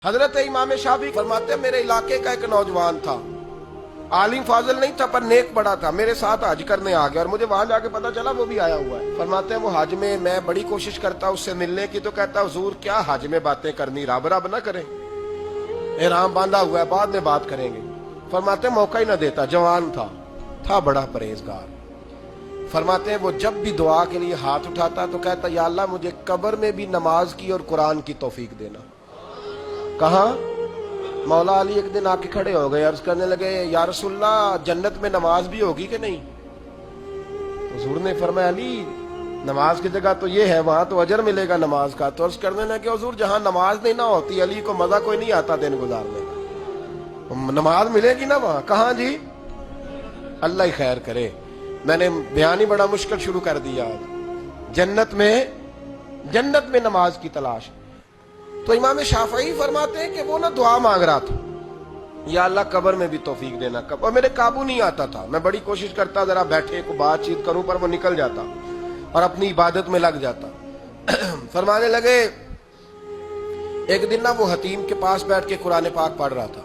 حضرت امام شافعی فرماتے ہیں میرے علاقے کا ایک نوجوان تھا، عالم فاضل نہیں تھا پر نیک بڑا تھا، میرے ساتھ حج کرنے آ گیا اور مجھے وہاں جا کے پتا چلا وہ بھی آیا ہوا ہے۔ فرماتے ہیں وہ حج میں بڑی کوشش کرتا اس سے ملنے کی، تو کہتا حضور کیا حج میں باتیں کرنی، رب رب نہ کریں، احرام باندھا ہوا ہے بعد میں بات کریں گے۔ فرماتے ہیں موقع ہی نہ دیتا، جوان تھا بڑا پرہیزگار۔ فرماتے ہیں وہ جب بھی دعا کے لیے ہاتھ اٹھاتا تو کہتا یا اللہ مجھے قبر میں بھی نماز کی اور قرآن کی توفیق دینا۔ کہاں؟ مولا علی ایک دن آ کے کھڑے ہو گئے، عرض کرنے لگے یا رسول اللہ جنت میں نماز بھی ہوگی کہ نہیں؟ تو حضور نے فرمایا علی نماز کی جگہ تو یہ ہے، وہاں تو اجر ملے گا نماز کا۔ تو عرض کرنے لگے حضور جہاں نماز نہیں نہ ہوتی علی کو مزہ کوئی نہیں آتا دن گزارنے کا، نماز ملے گی نا وہاں۔ کہاں جی؟ اللہ ہی خیر کرے، میں نے بیان ہی بڑا مشکل شروع کر دیا۔ جنت میں نماز کی تلاش۔ تو امام شافعی فرماتے ہیں کہ وہ نہ دعا مانگ رہا تھا یا اللہ قبر میں بھی توفیق دینا، اور میرے قابو نہیں آتا تھا، میں بڑی کوشش کرتا ذرا بیٹھے کو بات چیت کروں پر وہ نکل جاتا اور اپنی عبادت میں لگ جاتا۔ فرمانے لگے ایک دن نہ وہ حتیم کے پاس بیٹھ کے قرآن پاک پڑھ رہا تھا،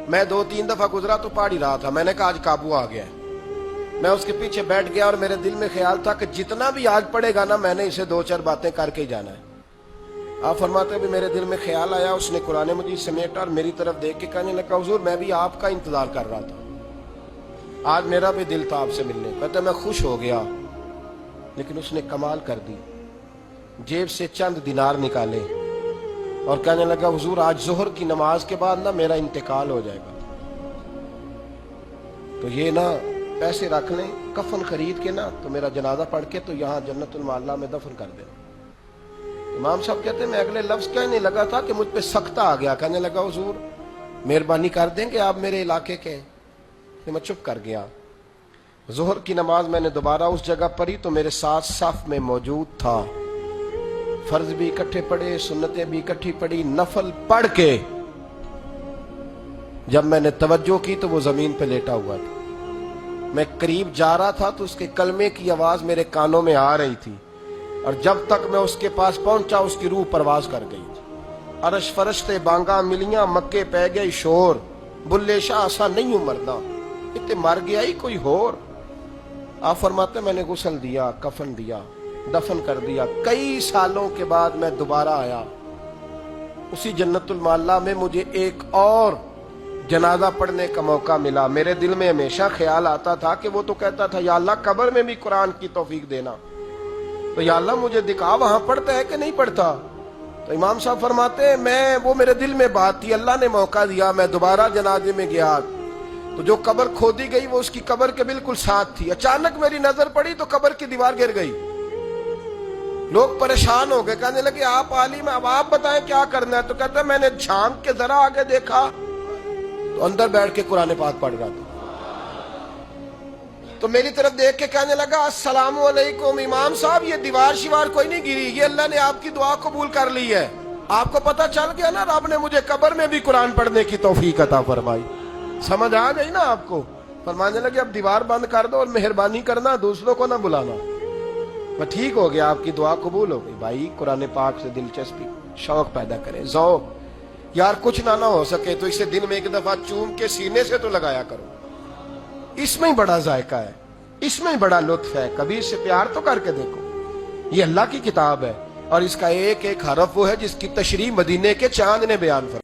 میں 2-3 دفعہ گزرا تو پڑھ ہی رہا تھا، میں نے کہا آج قابو آ گیا ہے۔ میں اس کے پیچھے بیٹھ گیا اور میرے دل میں خیال تھا کہ جتنا بھی آج پڑھے گا نا میں نے اسے 2-4 باتیں کر کے ہی جانا ہے۔ آپ فرماتے ہیں میرے دل میں خیال آیا، اس نے قرآن مجید سمیٹا اور میری طرف دیکھ کے کہنے لگا حضور میں بھی آپ کا انتظار کر رہا تھا، آج میرا بھی دل تھا آپ سے ملنے۔ کہتا میں خوش ہو گیا، لیکن اس نے کمال کر دی، جیب سے چند دینار نکالے اور کہنے لگا حضور آج ظہر کی نماز کے بعد نا میرا انتقال ہو جائے گا، تو یہ نا پیسے رکھ لیں، کفن خرید کے نا تو میرا جنازہ پڑھ کے تو یہاں جنت المعلا میں دفن کر دیں۔ امام صاحب کہتے ہیں میں اگلے لفظ کہنے لگا تھا کہ مجھ پہ سختہ آ گیا، کہنے لگا حضور مہربانی کر دیں کہ آپ میرے علاقے کے، کہ میں چپ کر گیا۔ ظہر کی نماز میں نے دوبارہ اس جگہ پڑھی تو میرے ساتھ صف میں موجود تھا، فرض بھی اکٹھے پڑھے، سنتیں بھی اکٹھی پڑھی، نفل پڑھ کے جب میں نے توجہ کی تو وہ زمین پہ لیٹا ہوا تھا۔ میں قریب جا رہا تھا تو اس کے کلمے کی آواز میرے کانوں میں آ رہی تھی، اور جب تک میں اس کے پاس پہنچا اس کی روح پرواز کر گئی تھی۔ عرش فرشتے بانگا ملیاں، مکے پہ گئی شور، بلے شاہ ایسا نہیں ہوں مرنا، اتنے مر گیا ہی کوئی ہور۔ آپ فرماتے میں نے غسل دیا، کفن دیا، دفن کر دیا۔ کئی سالوں کے بعد میں دوبارہ آیا، اسی جنت المعلا میں مجھے ایک اور جنازہ پڑھنے کا موقع ملا۔ میرے دل میں ہمیشہ خیال آتا تھا کہ وہ تو کہتا تھا یا اللہ قبر میں بھی قرآن کی توفیق دینا، تو یا اللہ مجھے دکھا وہاں پڑھتا ہے کہ نہیں پڑھتا۔ تو امام صاحب فرماتے ہیں وہ میرے دل میں بات تھی، اللہ نے موقع دیا، میں دوبارہ جنازے میں گیا تو جو قبر کھودی گئی وہ اس کی قبر کے بالکل ساتھ تھی۔ اچانک میری نظر پڑی تو قبر کی دیوار گر گئی، لوگ پریشان ہو گئے، کہنے لگے آپ عالم اب آپ بتائیں کیا کرنا ہے؟ تو کہتا ہے میں نے جھانک کے ذرا آگے دیکھا تو اندر بیٹھ کے قرآن پاک پڑھ رہا تھا، تو میری طرف دیکھ کے کہنے لگا السلام علیکم امام صاحب، یہ دیوار شیوار کوئی نہیں گری، یہ اللہ نے آپ کی دعا قبول کر لی ہے، آپ کو پتہ چل گیا نا رب نے مجھے قبر میں بھی قرآن پڑھنے کی توفیق عطا فرمائی۔ سمجھ آ گئی نا آپ کو؟ فرمانے لگے اب دیوار بند کر دو اور مہربانی کرنا دوسروں کو نہ بلانا۔ میں ٹھیک ہو گیا، آپ کی دعا قبول ہو گئی۔ بھائی قرآن پاک سے دلچسپی، شوق پیدا کرے، ذوق۔ یار کچھ نہ ہو سکے تو اسے دن میں ایک دفعہ چوم کے سینے سے تو لگایا کرو، اس میں ہی بڑا ذائقہ ہے، اس میں ہی بڑا لطف ہے، کبھی اس سے پیار تو کر کے دیکھو۔ یہ اللہ کی کتاب ہے اور اس کا ایک ایک حرف وہ ہے جس کی تشریح مدینے کے چاند نے بیان فرمائی۔